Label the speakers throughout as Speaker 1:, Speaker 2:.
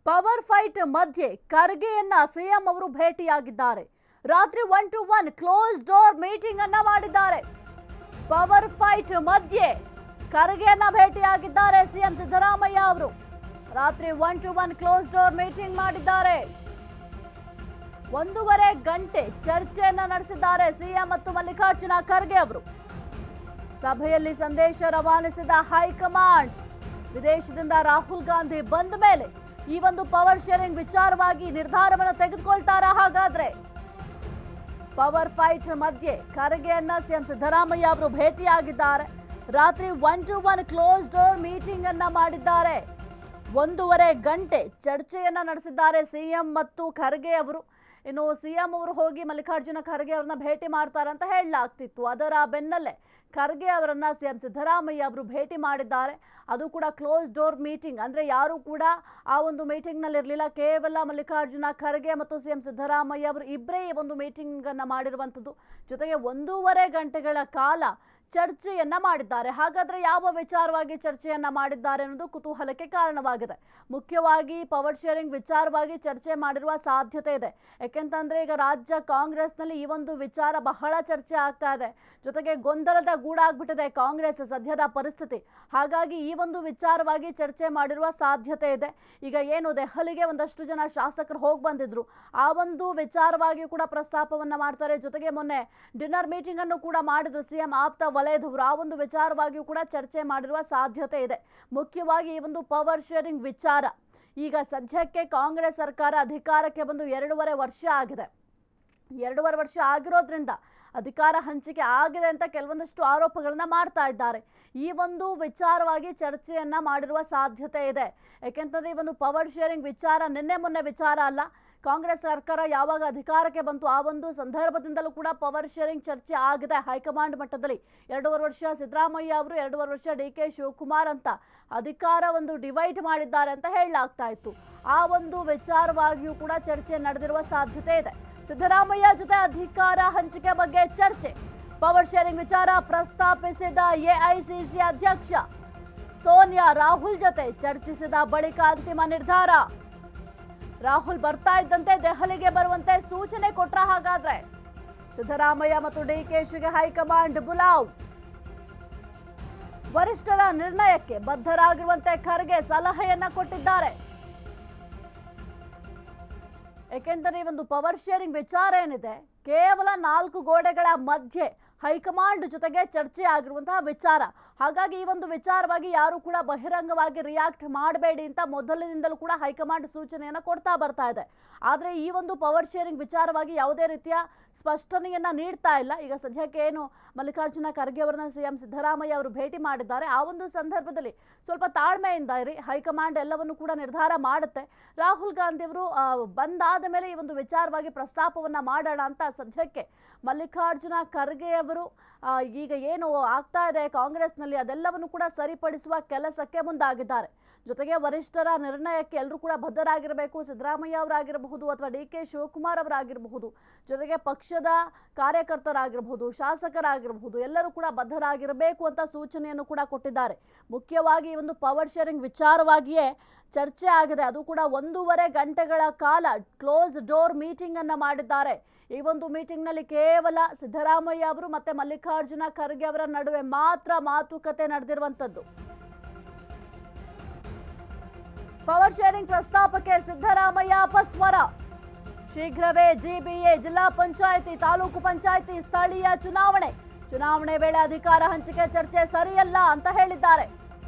Speaker 1: Power fight ಮಧ್ಯೆ ಖರ್ಗೆಯನ್ನ CM ಅವರು ಭೇಟಿಯಾಗಿದ್ದಾರೆ. ರಾತ್ರಿ 1 to 1 ಕ್ಲೋಸ್ ಡೋರ್ ಮೀಟಿಂಗ್ ಅನ್ನ ಮಾಡಿದ್ದಾರೆ. ಪವರ್ ಫೈಟ್ ಮಧ್ಯೆ ಖರ್ಗೆಯನ್ನ ಭೇಟಿಯಾಗಿದ್ದಾರೆ ಸಿಎಂ ಸಿದ್ದರಾಮಯ್ಯ ಅವರು. ರಾತ್ರಿ 1 to 1 ಕ್ಲೋಸ್ ಡೋರ್ ಮೀಟಿಂಗ್ ಮಾಡಿದ್ದಾರೆ. 1.5 ಗಂಟೆ ಚರ್ಚೆಯನ್ನ ನಡೆಸಿದ್ದಾರೆ ಸಿಎಂ ಮತ್ತು ಮಲ್ಲಿಕಾರ್ಜುನ ಖರ್ಗೆ ಅವರು. ಸಭೆಯಲ್ಲಿ ಸಂದೇಶ ರವಾನಿಸಿದ ಹೈಕಮಾಂಡ್, ವಿದೇಶದಿಂದ ರಾಹುಲ್ ಗಾಂಧಿ ಬಂದ ಮೇಲೆ ಈ ಒಂದು ಪವರ್ ಶೇರಿಂಗ್ ವಿಚಾರವಾಗಿ ನಿರ್ಧಾರವನ್ನು ತೆಗೆದುಕೊಳ್ತಾರಾ? ಹಾಗಾದ್ರೆ ಪವರ್ ಫೈಟ್ ಮಧ್ಯೆ ಖರ್ಗೆಯನ್ನ ಸಿಎಂ ಸಿದ್ದರಾಮಯ್ಯ ಅವರು ಭೇಟಿಯಾಗಿದ್ದಾರೆ. ರಾತ್ರಿ 1 to 1 ಕ್ಲೋಸ್ ಡೋರ್ ಮೀಟಿಂಗ್ ಅನ್ನ ಮಾಡಿದ್ದಾರೆ. 1.5 ಗಂಟೆ ಚರ್ಚೆಯನ್ನ ನಡೆಸಿದ್ದಾರೆ ಸಿಎಂ ಮತ್ತು ಖರ್ಗೆ ಅವರು. ಇನ್ನು ಸಿಎಂ ಅವರು ಹೋಗಿ ಮಲ್ಲಿಕಾರ್ಜುನ ಖರ್ಗೆ ಅವರನ್ನ ಭೇಟಿ ಮಾಡ್ತಾರೆ ಅಂತ ಹೇಳಲಾಗ್ತಿತ್ತು. ಅದರ ಬೆನ್ನಲ್ಲೇ ಖರ್ಗೆ ಅವರನ್ನ ಸಿಎಂ ಸಿದ್ದರಾಮಯ್ಯ ಅವರು ಭೇಟಿ ಮಾಡಿದ್ದಾರೆ. ಅದು ಕೂಡ ಕ್ಲೋಸ್ ಡೋರ್ ಮೀಟಿಂಗ್, ಅಂದ್ರೆ ಯಾರು ಕೂಡ ಆ ಒಂದು ಮೀಟಿಂಗ್ ನಲ್ಲಿ ಇರಲಿಲ್ಲ. ಕೇವಲ ಮಲ್ಲಿಕಾರ್ಜುನ ಖರ್ಗೆ ಮತ್ತು ಸಿಎಂ ಸಿದ್ದರಾಮಯ್ಯ ಅವರು ಇಬ್ಬರೇ ಈ ಒಂದು ಮೀಟಿಂಗ್ ಅನ್ನ ಮಾಡಿರುವಂತದ್ದು. ಜೊತೆಗೆ 1.5 ಗಂಟೆಗಳ ಕಾಲ ಚರ್ಚೆಯನ್ನ ಮಾಡಿದ್ದಾರೆ. ಹಾಗಾದ್ರೆ ಯಾವ ವಿಚಾರವಾಗಿ ಚರ್ಚೆಯನ್ನ ಮಾಡಿದ್ದಾರೆ ಅನ್ನೋದು ಕುತೂಹಲಕ್ಕೆ ಕಾರಣವಾಗಿದೆ. ಮುಖ್ಯವಾಗಿ ಪವರ್ ಶೇರಿಂಗ್ ವಿಚಾರವಾಗಿ ಚರ್ಚೆ ಮಾಡಿರುವ ಸಾಧ್ಯತೆ ಇದೆ. ಯಾಕೆಂತಂದ್ರೆ ಈಗ ರಾಜ್ಯ ಕಾಂಗ್ರೆಸ್ನಲ್ಲಿ ಈ ಒಂದು ವಿಚಾರ ಬಹಳ ಚರ್ಚೆ ಆಗ್ತಾ ಇದೆ. ಜೊತೆಗೆ ಗೊಂದಲದ ಗೂಡಾಗ್ಬಿಟ್ಟಿದೆ ಕಾಂಗ್ರೆಸ್ ಸದ್ಯದ ಪರಿಸ್ಥಿತಿ. ಹಾಗಾಗಿ ಈ ಒಂದು ವಿಚಾರವಾಗಿ ಚರ್ಚೆ ಮಾಡಿರುವ ಸಾಧ್ಯತೆ ಇದೆ. ಈಗ ಏನು ದೆಹಲಿಗೆ ಒಂದಷ್ಟು ಜನ ಶಾಸಕರು ಹೋಗಿ ಬಂದಿದ್ರು, ಆ ಒಂದು ವಿಚಾರವಾಗಿ ಕೂಡ ಪ್ರಸ್ತಾಪವನ್ನ ಮಾಡ್ತಾರೆ. ಜೊತೆಗೆ ಮೊನ್ನೆ ಡಿನ್ನರ್ ಮೀಟಿಂಗ್ ಅನ್ನು ಕೂಡ ಮಾಡಿದ್ರು ಸಿಎಂ ಆಪ್ತ ವಲಯದವರು. ಆ ಒಂದು ವಿಚಾರವಾಗಿಯೂ ಕೂಡ ಚರ್ಚೆ ಮಾಡಿರುವ ಸಾಧ್ಯತೆ ಇದೆ. ಮುಖ್ಯವಾಗಿ ಈ ಒಂದು ಪವರ್ ಶೇರಿಂಗ್ ವಿಚಾರ ಈಗ ಸದ್ಯಕ್ಕೆ ಕಾಂಗ್ರೆಸ್ ಸರ್ಕಾರ ಅಧಿಕಾರಕ್ಕೆ ಬಂದು 2.5 ವರ್ಷ ಆಗಿದೆ. 2.5 ವರ್ಷ ಆಗಿರೋದ್ರಿಂದ ಅಧಿಕಾರ ಹಂಚಿಕೆ ಆಗಿದೆ ಅಂತ ಕೆಲವೊಂದಷ್ಟು ಆರೋಪಗಳನ್ನ ಮಾಡ್ತಾ ಇದ್ದಾರೆ. ಈ ಒಂದು ವಿಚಾರವಾಗಿ ಚರ್ಚೆಯನ್ನ ಮಾಡಿರುವ ಸಾಧ್ಯತೆ ಇದೆ. ಯಾಕೆಂತಂದ್ರೆ ಈ ಒಂದು ಪವರ್ ಶೇರಿಂಗ್ ವಿಚಾರ ನಿನ್ನೆ ಮೊನ್ನೆ ವಿಚಾರ ಅಲ್ಲ. ಕಾಂಗ್ರೆಸ್ ಸರ್ಕಾರ ಯಾವಾಗ ಅಧಿಕಾರಕ್ಕೆ ಬಂತು ಆ ಒಂದು ಸಂದರ್ಭದಿಂದಲೂ ಕೂಡ ಪವರ್ ಶೇರಿಂಗ್ ಚರ್ಚೆ ಆಗಿದೆ ಹೈಕಮಾಂಡ್ ಮಟ್ಟದಲ್ಲಿ. 2.5 ವರ್ಷ ಸಿದ್ದರಾಮಯ್ಯ ಅವರು, 2.5 ವರ್ಷ ಡಿ.ಕೆ. ಶಿವಕುಮಾರ್ ಅಂತ ಅಧಿಕಾರ ಒಂದು ಡಿವೈಡ್ ಮಾಡಿದ್ದಾರೆ ಅಂತ ಹೇಳಲಾಗ್ತಾ ಇತ್ತು. ಆ ಒಂದು ವಿಚಾರವಾಗಿಯೂ ಕೂಡ ಚರ್ಚೆ ನಡೆದಿರುವ ಸಾಧ್ಯತೆ ಇದೆ. ಸಿದ್ದರಾಮಯ್ಯ ಜೊತೆ ಅಧಿಕಾರ ಹಂಚಿಕೆ ಬಗ್ಗೆ ಚರ್ಚೆ, ಪವರ್ ಶೇರಿಂಗ್ ವಿಚಾರ ಪ್ರಸ್ತಾಪಿಸಿದ ಎಐಸಿಸಿ ಅಧ್ಯಕ್ಷ ಸೋನಿಯಾ ರಾಹುಲ್ ಜೊತೆ ಚರ್ಚಿಸಿದ ಬಳಿಕ ಅಂತಿಮ ನಿರ್ಧಾರ. ರಾಹುಲ್ ಬರ್ತಾ ಇದ್ದಂತೆ ದೆಹಲಿಗೆ ಬರುವಂತೆ ಸೂಚನೆ ಕೊಟ್ರ? ಹಾಗಾದ್ರೆ ಸಿದ್ದರಾಮಯ್ಯ ಮತ್ತು ಡಿಕೆಶಿಗೆ ಹೈಕಮಾಂಡ್ ಬುಲಾವ್. ವರಿಷ್ಠರ ನಿರ್ಣಯಕ್ಕೆ ಬದ್ಧರಾಗಿರುವಂತೆ ಖರ್ಗೆ ಸಲಹೆಯನ್ನ ಕೊಟ್ಟಿದ್ದಾರೆ. ಏಕೆಂದರೆ ಈ ಒಂದು ಪವರ್ ಶೇರಿಂಗ್ ವಿಚಾರ ಏನಿದೆ ಕೇವಲ 4 ಗೋಡೆಗಳ ಮಧ್ಯೆ ಹೈಕಮಾಂಡ್ ಜೊತೆಗೆ ಚರ್ಚೆ ಆಗಿರುವಂತಹ ವಿಚಾರ. ಹಾಗಾಗಿ ಈ ಒಂದು ವಿಚಾರವಾಗಿ ಯಾರು ಕೂಡ ಬಹಿರಂಗವಾಗಿ ರಿಯಾಕ್ಟ್ ಮಾಡಬೇಡಿ ಅಂತ ಮೊದಲಿನಿಂದಲೂ ಕೂಡ ಹೈಕಮಾಂಡ್ ಸೂಚನೆಯನ್ನ ಕೊಡ್ತಾ ಬರ್ತಾ ಇದೆ. ಆದರೆ ಈ ಒಂದು ಪವರ್ ಶೇರಿಂಗ್ ವಿಚಾರವಾಗಿ ಯಾವುದೇ ರೀತಿಯ ಸ್ಪಷ್ಟನೆಯನ್ನ ನೀಡ್ತಾ ಇಲ್ಲ. ಈಗ ಸದ್ಯಕ್ಕೆ ಏನು ಮಲ್ಲಿಕಾರ್ಜುನ ಖರ್ಗೆ ಅವರನ್ನ ಸಿಎಂ ಸಿದ್ದರಾಮಯ್ಯ ಅವರು ಭೇಟಿ ಮಾಡಿದ್ದಾರೆ, ಆ ಒಂದು ಸಂದರ್ಭದಲ್ಲಿ ಸ್ವಲ್ಪ ತಾಳ್ಮೆಯಿಂದ ಇರಿ, ಹೈಕಮಾಂಡ್ ಎಲ್ಲವನ್ನು ಕೂಡ ನಿರ್ಧಾರ ಮಾಡುತ್ತೆ. ರಾಹುಲ್ ಗಾಂಧಿ ಅವರು ಬಂದಾದ ಮೇಲೆ ಈ ಒಂದು ವಿಚಾರವಾಗಿ ಪ್ರಸ್ತಾಪವನ್ನ ಮಾಡೋಣ ಅಂತ ಸದ್ಯಕ್ಕೆ ಮಲ್ಲಿಕಾರ್ಜುನ ಖರ್ಗೆ ಅವರು ಈಗ ಏನು ಆಗ್ತಾ ಇದೆ ಕಾಂಗ್ರೆಸ್ನಲ್ಲಿ ಅದೆಲ್ಲವನ್ನು ಕೂಡ ಸರಿಪಡಿಸುವ ಕೆಲಸಕ್ಕೆ ಮುಂದಾಗಿದ್ದಾರೆ. ಜೊತೆಗೆ ವರಿಷ್ಠರ ನಿರ್ಣಯಕ್ಕೆ ಎಲ್ಲರೂ ಕೂಡ ಬದ್ಧರಾಗಿರಬೇಕು. ಸಿದ್ದರಾಮಯ್ಯ ಅವರಾಗಿರಬಹುದು ಅಥವಾ ಡಿ.ಕೆ. ಶಿವಕುಮಾರ್ ಅವರಾಗಿರಬಹುದು, ಜೊತೆಗೆ ಪಕ್ಷದ ಕಾರ್ಯಕರ್ತರಾಗಿರಬಹುದು, ಶಾಸಕರಾಗಿರಬಹುದು, ಎಲ್ಲರೂ ಕೂಡ ಬದ್ಧರಾಗಿರಬೇಕು ಅಂತ ಸೂಚನೆಯನ್ನು ಕೂಡ ಕೊಟ್ಟಿದ್ದಾರೆ. ಮುಖ್ಯವಾಗಿ ಈ ಒಂದು ಪವರ್ ಶೇರಿಂಗ್ ವಿಚಾರವಾಗಿಯೇ ಚರ್ಚೆ ಆಗಿದೆ. ಅದು ಕೂಡ 1.5 ಗಂಟೆಗಳ ಕಾಲ ಕ್ಲೋಸ್ ಡೋರ್ ಮೀಟಿಂಗ್ ಅನ್ನ ಮಾಡಿದ್ದಾರೆ. ಈ ಒಂದು ಮೀಟಿಂಗ್ ನಲ್ಲಿ ಕೇವಲ ಸಿದ್ದರಾಮಯ್ಯ ಅವರು ಮತ್ತೆ ಮಲ್ಲಿಕಾರ್ಜುನ ಖರ್ಗೆ ಅವರ ನಡುವೆ ಮಾತ್ರ ಮಾತುಕತೆ ನಡೆದಿರುವಂತದ್ದು. ಪವರ್ ಶೇರಿಂಗ್ ಪ್ರಸ್ತಾಪಕ್ಕೆ ಸಿದ್ದರಾಮಯ್ಯ ಅಪಸ್ವರ. ಶೀಘ್ರವೇ ಜಿಬಿಎ, ಜಿಲ್ಲಾ ಪಂಚಾಯಿತಿ, ತಾಲೂಕು ಪಂಚಾಯಿತಿ, ಸ್ಥಳೀಯ ಚುನಾವಣೆ ವೇಳೆ ಅಧಿಕಾರ ಹಂಚಿಕೆ ಚರ್ಚೆ ಸರಿಯಲ್ಲ ಅಂತ ಹೇಳಿದ್ದಾರೆ.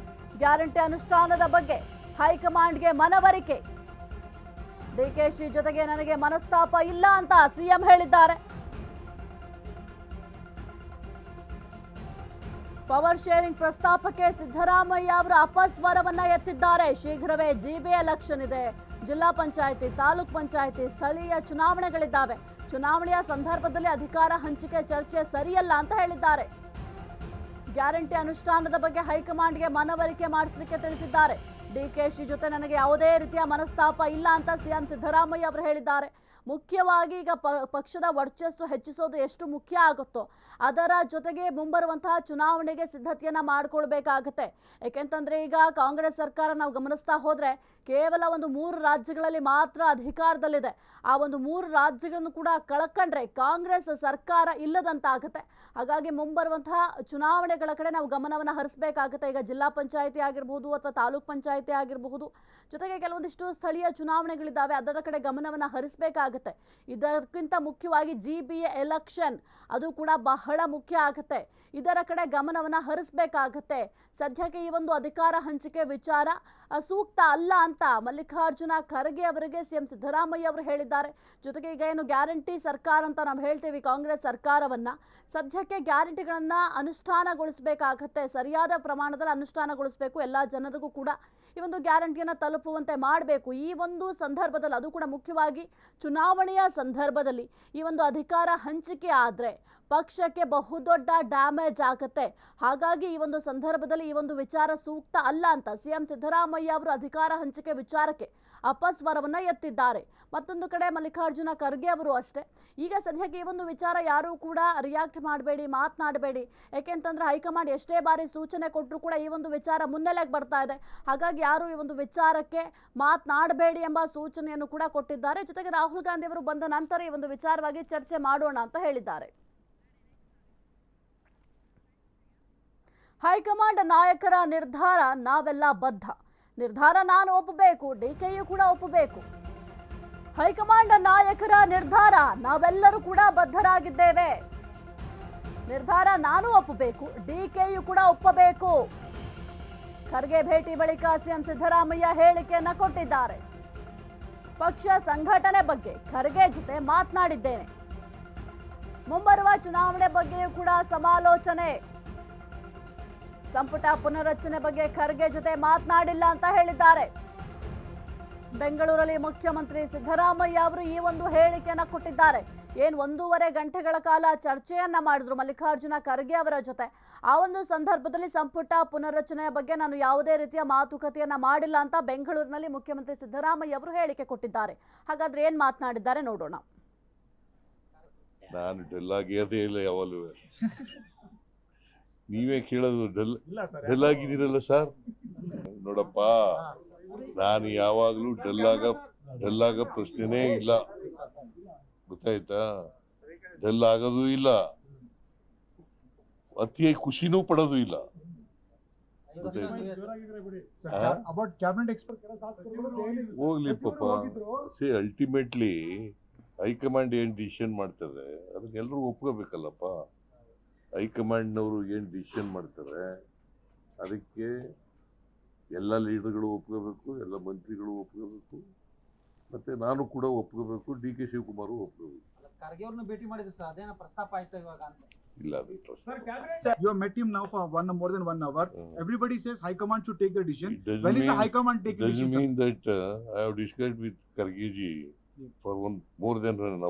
Speaker 1: ಗ್ಯಾರಂಟಿ ಅನುಷ್ಠಾನದ ಬಗ್ಗೆ ಹೈಕಮಾಂಡ್ಗೆ ಮನವರಿಕೆ. ಡಿಕೆಶಿ ಜೊತೆಗೆ ನನಗೆ ಮನಸ್ತಾಪ ಇಲ್ಲ ಅಂತ ಸಿಎಂ ಹೇಳಿದ್ದಾರೆ. ಪವರ್ ಶೇರಿಂಗ್ ಪ್ರಸ್ತಾಪಕ್ಕೆ ಸಿದ್ದರಾಮಯ್ಯ ಅವರು ಅಪಸ್ವರವನ್ನ ಎತ್ತಿದ್ದಾರೆ. ಶೀಘ್ರವೇ ಜಿಬಿಎ ಎಲೆಕ್ಷನ್ ಇದೆ, ಜಿಲ್ಲಾ ಪಂಚಾಯಿತಿ, ತಾಲೂಕ್ ಪಂಚಾಯಿತಿ, ಸ್ಥಳೀಯ ಚುನಾವಣೆಗಳಿದ್ದಾವೆ. ಚುನಾವಣೆಯ ಸಂದರ್ಭದಲ್ಲಿ ಅಧಿಕಾರ ಹಂಚಿಕೆ ಚರ್ಚೆ ಸರಿಯಲ್ಲ ಅಂತ ಹೇಳಿದ್ದಾರೆ. ಗ್ಯಾರಂಟಿ ಅನುಷ್ಠಾನದ ಬಗ್ಗೆ ಹೈಕಮಾಂಡ್ಗೆ ಮನವರಿಕೆ ಮಾಡಿಸಲಿಕ್ಕೆ ತಿಳಿಸಿದ್ದಾರೆ. ಡಿಕೆಶಿ ಜೊತೆ ನನಗೆ ಯಾವುದೇ ರೀತಿಯ ಮನಸ್ತಾಪ ಇಲ್ಲ ಅಂತ ಸಿಎಂ ಸಿದ್ದರಾಮಯ್ಯ ಅವರು ಹೇಳಿದ್ದಾರೆ. ಮುಖ್ಯವಾಗಿ ಈಗ ಪಕ್ಷದ ವರ್ಚಸ್ಸು ಹೆಚ್ಚಿಸೋದು ಎಷ್ಟು ಮುಖ್ಯ ಆಗುತ್ತೋ ಅದರ ಜೊತೆಗೆ ಮುಂಬರುವಂತಹ ಚುನಾವಣೆಗೆ ಸಿದ್ಧತೆಯನ್ನ ಮಾಡಿಕೊಳ್ಳಬೇಕಾಗುತ್ತೆ. ಯಾಕೆಂತಂದ್ರೆ ಈಗ ಕಾಂಗ್ರೆಸ್ ಸರ್ಕಾರ ನಾವು ಗಮನಿಸ್ತಾ ಹೋದ್ರೆ ಕೇವಲ ಒಂದು 3 ರಾಜ್ಯಗಳಲ್ಲಿ ಮಾತ್ರ ಅಧಿಕಾರದಲ್ಲಿದೆ. ಆ ಒಂದು 3 ರಾಜ್ಯಗಳನ್ನು ಕೂಡ ಕಳ್ಕೊಂಡ್ರೆ ಕಾಂಗ್ರೆಸ್ ಸರ್ಕಾರ ಇಲ್ಲದಂತಾಗುತ್ತೆ. ಹಾಗಾಗಿ ಮುಂಬರುವಂತಹ ಚುನಾವಣೆಗಳ ಕಡೆ ನಾವು ಗಮನವನ್ನು ಹರಿಸಬೇಕಾಗುತ್ತೆ. ಈಗ ಜಿಲ್ಲಾ ಪಂಚಾಯಿತಿ ಆಗಿರಬಹುದು ಅಥವಾ ತಾಲೂಕ್ ಪಂಚಾಯಿತಿ ಆಗಿರಬಹುದು, ಜೊತೆಗೆ ಕೆಲವೊಂದಿಷ್ಟು ಸ್ಥಳೀಯ ಚುನಾವಣೆಗಳಿದ್ದಾವೆ, ಅದರ ಕಡೆ ಗಮನವನ್ನು ಹರಿಸಬೇಕಾಗುತ್ತೆ. ಇದಕ್ಕಿಂತ ಮುಖ್ಯವಾಗಿ GBA ಎಲೆಕ್ಷನ್ ಅದು ಕೂಡ ಬಹಳ ಮುಖ್ಯ ಆಗುತ್ತೆ. ಇದರ ಕಡೆ ಗಮನವನ್ನು ಹರಿಸಬೇಕಾಗತ್ತೆ. ಸದ್ಯಕ್ಕೆ ಈ ಒಂದು ಅಧಿಕಾರ ಹಂಚಿಕೆ ವಿಚಾರ ಸೂಕ್ತ ಅಲ್ಲ ಅಂತ ಮಲ್ಲಿಕಾರ್ಜುನ ಖರ್ಗೆ ಅವರಿಗೆ ಸಿಎಂ ಸಿದ್ದರಾಮಯ್ಯ ಅವರು ಹೇಳಿದ್ದಾರೆ. ಜೊತೆಗೆ ಈಗ ಏನು ಗ್ಯಾರಂಟಿ ಸರ್ಕಾರ ಅಂತ ನಾವು ಹೇಳ್ತೀವಿ ಕಾಂಗ್ರೆಸ್ ಸರ್ಕಾರವನ್ನ, ಸದ್ಯಕ್ಕೆ ಗ್ಯಾರಂಟಿಗಳನ್ನ ಅನುಷ್ಠಾನಗೊಳಿಸಬೇಕಾಗತ್ತೆ. ಸರಿಯಾದ ಪ್ರಮಾಣದಲ್ಲಿ ಅನುಷ್ಠಾನಗೊಳಿಸಬೇಕು. ಎಲ್ಲ ಜನರಿಗೂ ಕೂಡ ಈ ಒಂದು ಗ್ಯಾರಂಟಿಯನ್ನು ತಲುಪುವಂತೆ ಮಾಡಬೇಕು. ಈ ಒಂದು ಸಂದರ್ಭದಲ್ಲಿ, ಅದು ಕೂಡ ಮುಖ್ಯವಾಗಿ ಚುನಾವಣೆಯ ಸಂದರ್ಭದಲ್ಲಿ ಈ ಒಂದು ಅಧಿಕಾರ ಹಂಚಿಕೆ ಆದರೆ ಪಕ್ಷಕ್ಕೆ ಬಹುದೊಡ್ಡ ಡ್ಯಾಮೇಜ್ ಆಗುತ್ತೆ. ಹಾಗಾಗಿ ಈ ಒಂದು ಸಂದರ್ಭದಲ್ಲಿ ಈ ಒಂದು ವಿಚಾರ ಸೂಕ್ತ ಅಲ್ಲ ಅಂತ ಸಿಎಂ ಸಿದ್ದರಾಮಯ್ಯ ಅವರು ಅಧಿಕಾರ ಹಂಚಿಕೆ ವಿಚಾರಕ್ಕೆ ಅಪಸ್ವರವನ್ನ ಎತ್ತಿದ್ದಾರೆ. ಮತ್ತೊಂದು ಕಡೆ ಮಲ್ಲಿಕಾರ್ಜುನ ಖರ್ಗೆ ಅವರು ಅಷ್ಟೇ, ಈಗ ಸದ್ಯಕ್ಕೆ ಈ ಒಂದು ವಿಚಾರ ಯಾರೂ ಕೂಡ ರಿಯಾಕ್ಟ್ ಮಾಡಬೇಡಿ, ಮಾತನಾಡಬೇಡಿ. ಯಾಕೆಂತಂದ್ರೆ ಹೈಕಮಾಂಡ್ ಎಷ್ಟೇ ಬಾರಿ ಸೂಚನೆ ಕೊಟ್ಟರು ಕೂಡ ಈ ಒಂದು ವಿಚಾರ ಮುನ್ನೆಲೆಗೆ ಬರ್ತಾ ಇದೆ. ಹಾಗಾಗಿ ಯಾರು ಈ ಒಂದು ವಿಚಾರಕ್ಕೆ ಮಾತನಾಡಬೇಡಿ ಎಂಬ ಸೂಚನೆಯನ್ನು ಕೂಡ ಕೊಟ್ಟಿದ್ದಾರೆ. ಜೊತೆಗೆ ರಾಹುಲ್ ಗಾಂಧಿ ಅವರು ಬಂದ ನಂತರ ಈ ಒಂದು ವಿಚಾರವಾಗಿ ಚರ್ಚೆ ಮಾಡೋಣ ಅಂತ ಹೇಳಿದ್ದಾರೆ. ಹೈಕಮಾಂಡ್ ನಾಯಕರ ನಿರ್ಧಾರ ನಾವೆಲ್ಲ ಬದ್ಧ. ನಿರ್ಧಾರ ನಾನು ಒಪ್ಪಬೇಕು, DKಯು ಕೂಡ ಒಪ್ಪಬೇಕು. ಹೈಕಮಾಂಡ್ ನಾಯಕರ ನಿರ್ಧಾರ ನಾವೆಲ್ಲರೂ ಕೂಡ ಬದ್ಧರಾಗಿದ್ದೇವೆ. ನಿರ್ಧಾರ ನಾನು ಒಪ್ಪಬೇಕು, DKಯು ಕೂಡ ಒಪ್ಪಬೇಕು. ಖರ್ಗೆ ಭೇಟಿ ಬಳಿಕ ಸಿಎಂ ಸಿದ್ದರಾಮಯ್ಯ ಹೇಳಿಕೆಯನ್ನ ಕೊಟ್ಟಿದ್ದಾರೆ. ಪಕ್ಷ ಸಂಘಟನೆ ಬಗ್ಗೆ ಖರ್ಗೆ ಜೊತೆ ಮಾತನಾಡಿದ್ದೇನೆ. ಮುಂಬರುವ ಚುನಾವಣೆ ಬಗ್ಗೆಯೂ ಕೂಡ ಸಮಾಲೋಚನೆ. ಸಂಪುಟ ಪುನರ್ರಚನೆ ಬಗ್ಗೆ ಖರ್ಗೆ ಜೊತೆ ಮಾತನಾಡಿಲ್ಲ ಅಂತ ಹೇಳಿದ್ದಾರೆ. ಬೆಂಗಳೂರಲ್ಲಿ ಮುಖ್ಯಮಂತ್ರಿ ಸಿದ್ದರಾಮಯ್ಯ ಅವರು ಈ ಒಂದು ಹೇಳಿಕೆಯನ್ನ ಕೊಟ್ಟಿದ್ದಾರೆ. 1.5 ಗಂಟೆಗಳ ಕಾಲ ಚರ್ಚೆಯನ್ನ ಮಾಡಿದ್ರು ಮಲ್ಲಿಕಾರ್ಜುನ ಖರ್ಗೆ ಅವರ ಜೊತೆ. ಆ ಒಂದು ಸಂದರ್ಭದಲ್ಲಿ ಸಂಪುಟ ಪುನರ್ರಚನೆಯ ಬಗ್ಗೆ ನಾನು ಯಾವುದೇ ರೀತಿಯ ಮಾತುಕತೆಯನ್ನ ಮಾಡಿಲ್ಲ ಅಂತ ಬೆಂಗಳೂರಿನಲ್ಲಿ ಮುಖ್ಯಮಂತ್ರಿ ಸಿದ್ದರಾಮಯ್ಯ ಅವರು ಹೇಳಿಕೆ ಕೊಟ್ಟಿದ್ದಾರೆ. ಹಾಗಾದ್ರೆ ಏನ್ ಮಾತನಾಡಿದ್ದಾರೆ ನೋಡೋಣ.
Speaker 2: ನಾನು ಡೆಲ್ ಆಗಿರೋದೇ ಇಲ್ಲ ಯಾವಾಗಲೂ. ನೀವೇ ಕೇಳೋದು ಡೆಲ್ ಆಗಿದ್ದೀರಲ್ಲ ಸರ್. ನೋಡಪ್ಪ, ನಾನು ಯಾವಾಗಲೂ ಡೆಲ್ ಆಗೋ ಪ್ರಶ್ನೆನೇ ಇಲ್ಲ, ಗೊತ್ತಾಯ್ತಾ? ಡೆಲ್ ಆಗೋದು ಇಲ್ಲ, ಅತಿ ಖುಷಿನೂ ಪಡೋದು ಇಲ್ಲ. ಹೋಗ್ಲಿ ಪಾಪ. ಅಲ್ಟಿಮೇಟ್ಲಿ ಹೈಕಮಾಂಡ್ ಏನ್ ಡಿಸಿಷನ್ ಮಾಡ್ತಾರೆ ಅದನ್ನೆಲ್ಲರೂ ಒಪ್ಕೋಬೇಕಲ್ಲಪ್ಪ. ಹೈಕಮಾಂಡ್ನವರು ಏನು ಡಿಸಿಷನ್ ಮಾಡ್ತಾರೆ ಅದಕ್ಕೆ ಎಲ್ಲ ಲೀಡರ್ಗಳು ಒಪ್ಕೋಬೇಕು, ಎಲ್ಲ ಮಂತ್ರಿಗಳು ಒಪ್ಕೋಬೇಕು, ಮತ್ತೆ ನಾನು ಕೂಡ ಒಪ್ಕೋಬೇಕು, DK ಶಿವಕುಮಾರ್ ಒಪ್ಕೋಬೇಕು.
Speaker 3: ಖರ್ಗೆ ಅವ್ರನ್ನ ಭೇಟಿ ಮಾಡಿದ್ರು ಸರ್, ಅದೇನ ಪ್ರಸ್ತಾಪ ಆಯ್ತು ಇವಾಗ ಅಂತ?
Speaker 2: ಇಲ್ಲ, ಅದು
Speaker 4: You have met him now for more than 1 hour. Everybody says High Command should take the decision. When is the High Command taking decision?
Speaker 2: Doesn't mean that I have discussed with Kharge ji for more than an hour.